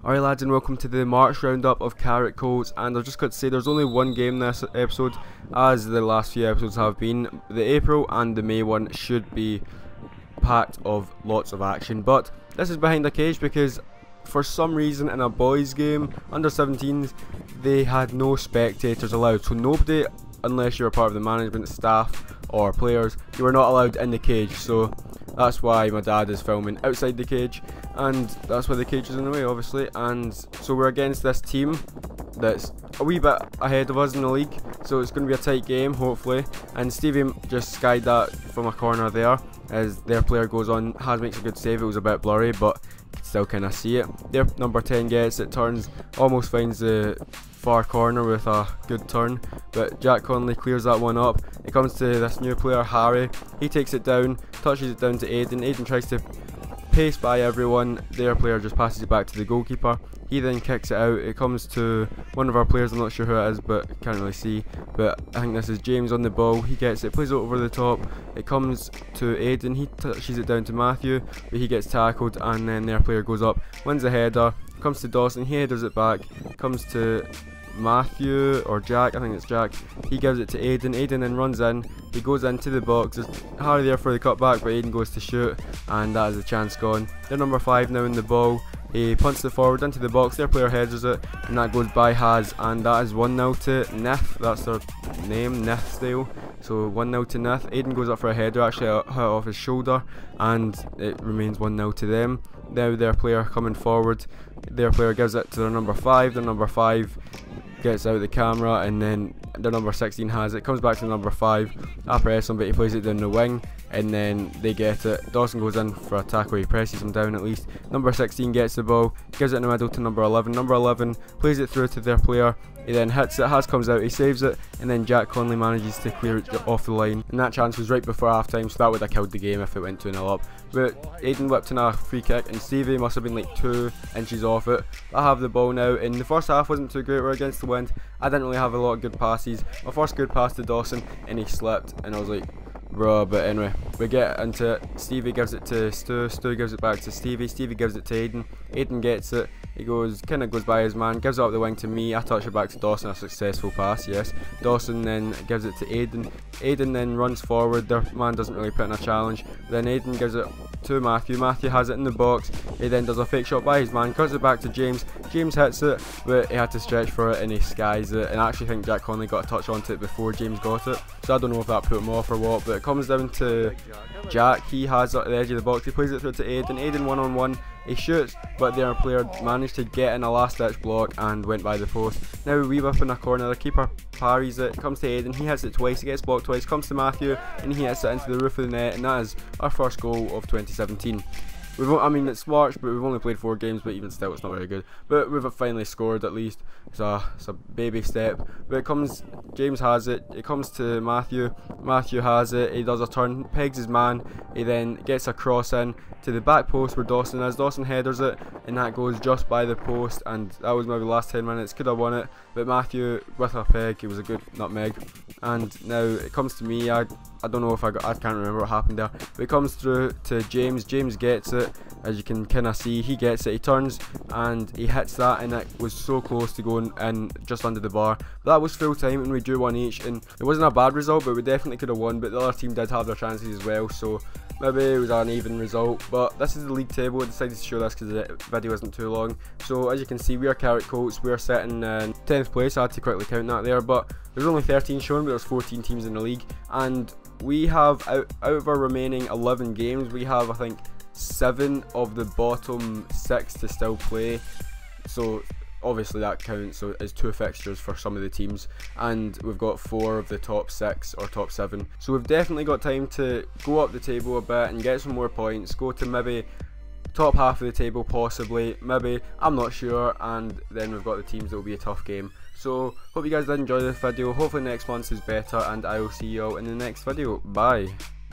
Alright lads, and welcome to the March roundup of Carrick Colts. And I've just got to say there's only one game this episode, as the last few episodes have been. The April and the May one should be packed of lots of action, but this is behind a cage because for some reason in a boys game, under 17s, they had no spectators allowed. So nobody, unless you're a part of the management staff or players, you were not allowed in the cage. So that's why my dad is filming outside the cage, and that's why the cage is in the way, obviously. And so we're against this team that's a wee bit ahead of us in the league, so it's going to be a tight game, hopefully. And Stevie just skied that from a corner there, as their player goes on, makes a good save. It was a bit blurry, but you can still kind of see it. Their number 10 gets it, turns, almost finds the far corner with a good turn, but Jack Conley clears that one up. It comes to this new player, Harry. He takes it down, touches it down to Aiden. Aiden tries to pace by everyone. Their player just passes it back to the goalkeeper. He then kicks it out. It comes to one of our players. I'm not sure who it is, but can't really see. But I think this is James on the ball. He gets it, plays it over the top. It comes to Aiden. He touches it down to Matthew, but he gets tackled, and then their player goes up, wins the header. Comes to Dawson. He headers it back. Comes to Matthew or Jack, I think it's Jack. He gives it to Aiden. Aiden then runs in. He goes into the box. There's Harry there for the cutback, but Aiden goes to shoot, and that is a chance gone. They're number 5 now in the ball. He punts it forward into the box. Their player headers it, and that goes by Haz, and that is 1-0 to Nith. That's their name, Nith style. So 1-0 to Nith. Aiden goes up for a header, actually hit off his shoulder, and it remains 1-0 to them. Now their player coming forward. Their player gives it to their number 5. Their number 5 gets out the camera, and then their number 16 has it. Comes back to number 5. I press him, but he plays it down the wing, and then they get it. Dawson goes in for a tackle. He presses him down at least. Number 16 gets the ball, gives it in the middle to number 11. Number 11 plays it through to their player. He then hits it. Haz comes out. He saves it, and then Jack Conley manages to clear it off the line. And that chance was right before half time, so that would have killed the game if it went 2-0 up. But Aiden whipped in a free kick, and Stevie must have been like 2 inches off it. I have the ball now, and the first half wasn't too great. We're against the wind. I didn't really have a lot of good passes. My first good pass to Dawson, and he slipped, and I was like, bruh. But anyway, we get into it. Stevie gives it to Stu. Stu gives it back to Stevie. Stevie gives it to Aiden. Aiden gets it. He kind of goes by his man, gives it up the wing to me. I touch it back to Dawson. A successful pass, yes. Dawson then gives it to Aiden. Aiden then runs forward. Their man doesn't really put in a challenge. Then Aiden gives it to Matthew. Matthew has it in the box. He then does a fake shot by his man, cuts it back to James. James hits it, but he had to stretch for it, and he skies it. And I actually think Jack Conley got a touch onto it before James got it, so I don't know if that put him off or what. But it comes down to Jack. He has it at the edge of the box. He plays it through to Aiden. Aiden 1-on-1. He shoots, but their player managed to get in a last ditch block and went by the post. Now we whip in a corner. The keeper parries it. Comes to Aiden. He hits it twice. He gets blocked twice. Comes to Matthew, and he hits it into the roof of the net, and that is our first goal of 2017. I mean, it's March, but we've only played 4 games, but even still, it's not very good. But we've finally scored, at least. It's a baby step. But James has it. It comes to Matthew. Matthew has it. He does a turn, pegs his man. He then gets a cross in to the back post where Dawson is. Dawson headers it, and that goes just by the post. And that was maybe the last 10 minutes. Could have won it, but Matthew with a peg. It was a good nutmeg. And now it comes to me. I don't know if I can't remember what happened there. But it comes through to James. James gets it. As you can kind of see, he gets it. He turns and he hits that, and it was so close to going in just under the bar. But that was full time, and we drew 1 each, and it wasn't a bad result, but we definitely could have won. But the other team did have their chances as well, so maybe it was an even result. But this is the league table. I decided to show this because the video isn't too long. So as you can see, we are Carrick Colts. We are sitting in 10th place. I had to quickly count that there, but there's only 13 shown, but there's 14 teams in the league, and we have out of our remaining 11 games, we have I think 7 of the bottom 6 to still play. So obviously that counts, so it's 2 fixtures for some of the teams, and we've got 4 of the top 6 or top 7. So we've definitely got time to go up the table a bit and get some more points, go to maybe top half of the table possibly, maybe, I'm not sure, and then we've got the teams that will be a tough game. So hope you guys did enjoy this video. Hopefully next month is better, and I will see you all in the next video. Bye.